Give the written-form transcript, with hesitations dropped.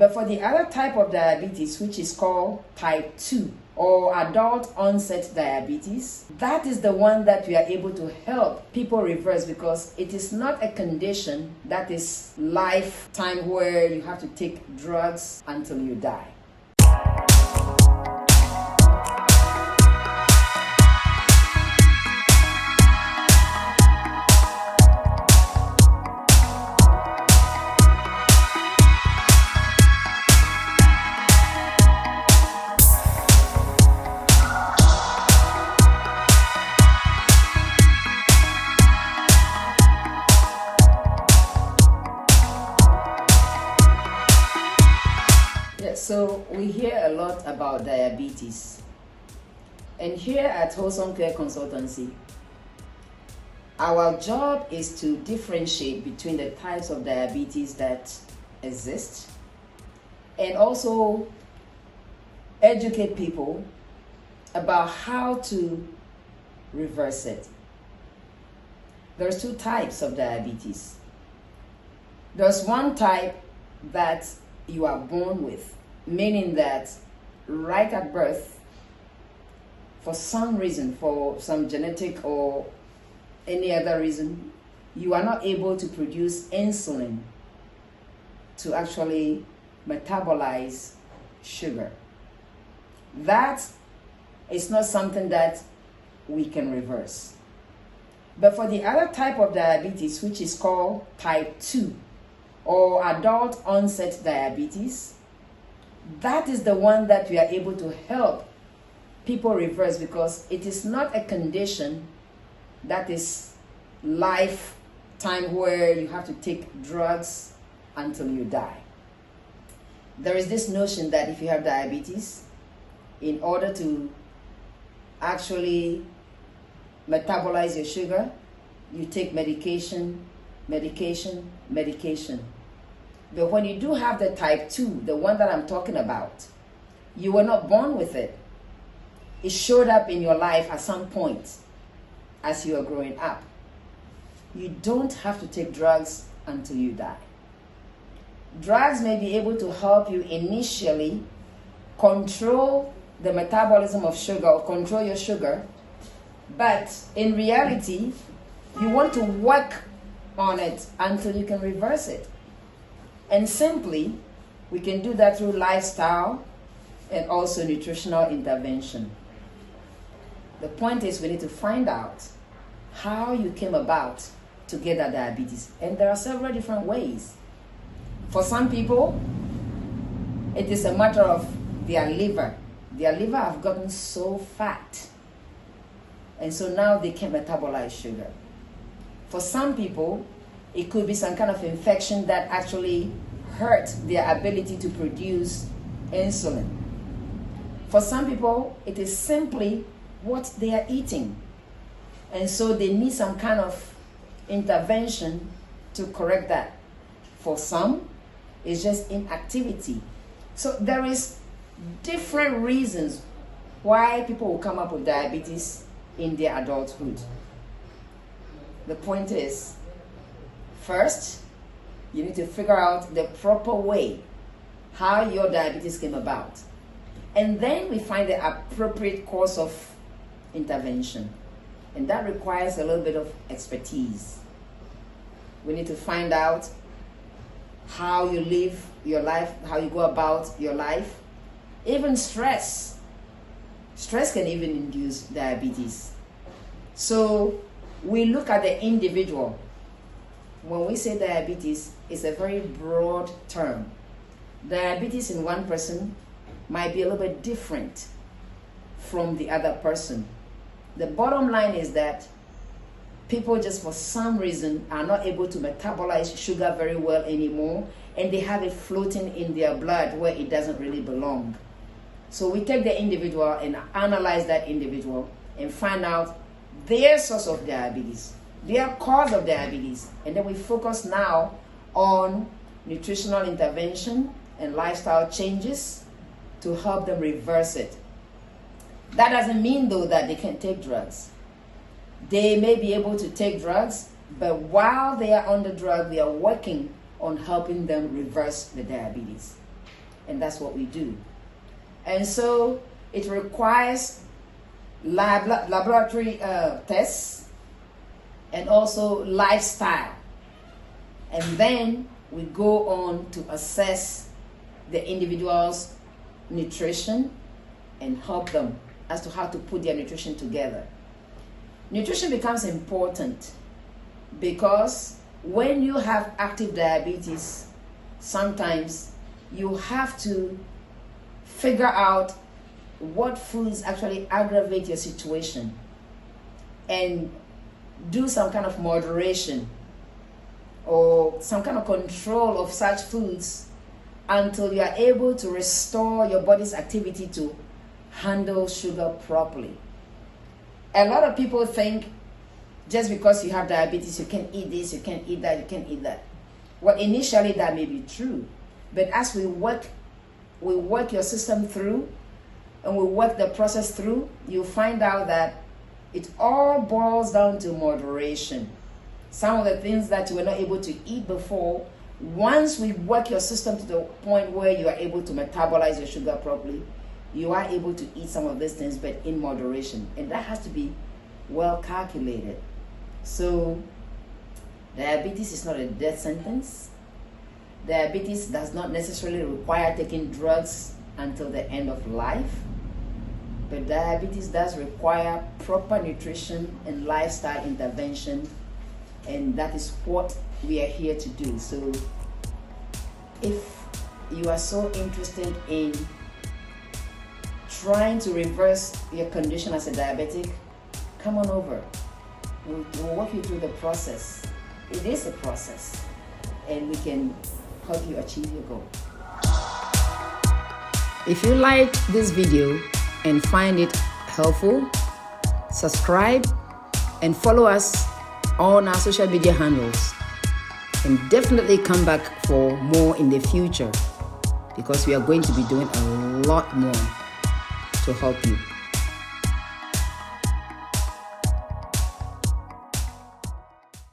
But for the other type of diabetes, which is called type 2 or adult onset diabetes, that is the one that we are able to help people reverse, because it is not a condition that is lifetime where you have to take drugs until you die. So we hear a lot about diabetes, and here at Wholesome Care Consultancy, our job is to differentiate between the types of diabetes that exist and also educate people about how to reverse it. There's two types of diabetes. There's one type that you are born with, meaning that right at birth, for some reason, for some genetic or any other reason, you are not able to produce insulin to actually metabolize sugar. That is not something that we can reverse. But for the other type of diabetes, which is called type 2 or adult onset diabetes, that is the one that we are able to help people reverse, because it is not a condition that is lifetime where you have to take drugs until you die. There is this notion that if you have diabetes, in order to actually metabolize your sugar, you take medication. But when you do have the type 2, the one that I'm talking about, you were not born with it. It showed up in your life at some point as you are growing up. You don't have to take drugs until you die. Drugs may be able to help you initially control the metabolism of sugar or control your sugar, but in reality, you want to work on it until you can reverse it. And simply, we can do that through lifestyle and also nutritional intervention. The point is, we need to find out how you came about to get that diabetes. And there are several different ways. For some people, it is a matter of their liver. Their liver have gotten so fat, and so now they can't metabolize sugar. For some people, it could be some kind of infection that actually hurt their ability to produce insulin. For some people, it is simply what they are eating, and so they need some kind of intervention to correct that. For some, it's just inactivity. So there is different reasons why people will come up with diabetes in their adulthood. The point is, first, you need to figure out the proper way how your diabetes came about. And then we find the appropriate course of intervention. And that requires a little bit of expertise. We need to find out how you live your life, how you go about your life. Even stress. Stress can even induce diabetes. So we look at the individual. When we say diabetes, it's a very broad term. Diabetes in one person might be a little bit different from the other person. The bottom line is that people just for some reason are not able to metabolize sugar very well anymore, and they have it floating in their blood where it doesn't really belong. So we take the individual and analyze that individual and find out their source of diabetes, their cause of diabetes, and then we focus now on nutritional intervention and lifestyle changes to help them reverse it. That doesn't mean, though, that they can take drugs. They may be able to take drugs, but while they are on the drug, we are working on helping them reverse the diabetes. And that's what we do. And so it requires laboratory tests and also lifestyle. And then we go on to assess the individual's nutrition and help them as to how to put their nutrition together. Nutrition becomes important because when you have active diabetes, sometimes you have to figure out what foods actually aggravate your situation and do some kind of moderation or some kind of control of such foods until you are able to restore your body's activity to handle sugar properly. A lot of people think just because you have diabetes, you can't eat this, you can't eat that, you can't eat that. Well, initially that may be true, but as we work your system through and we work the process through, you'll find out that it all boils down to moderation. Some of the things that you were not able to eat before, once we work your system to the point where you are able to metabolize your sugar properly, you are able to eat some of these things, but in moderation. And that has to be well calculated. So diabetes is not a death sentence. Diabetes does not necessarily require taking drugs until the end of life. But diabetes does require proper nutrition and lifestyle intervention. And that is what we are here to do. So if you are so interested in trying to reverse your condition as a diabetic, come on over. We'll walk you through the process. It is a process, and we can help you achieve your goal. If you liked this video and find it helpful, subscribe and follow us on our social media handles. And definitely come back for more in the future, because we are going to be doing a lot more to help you.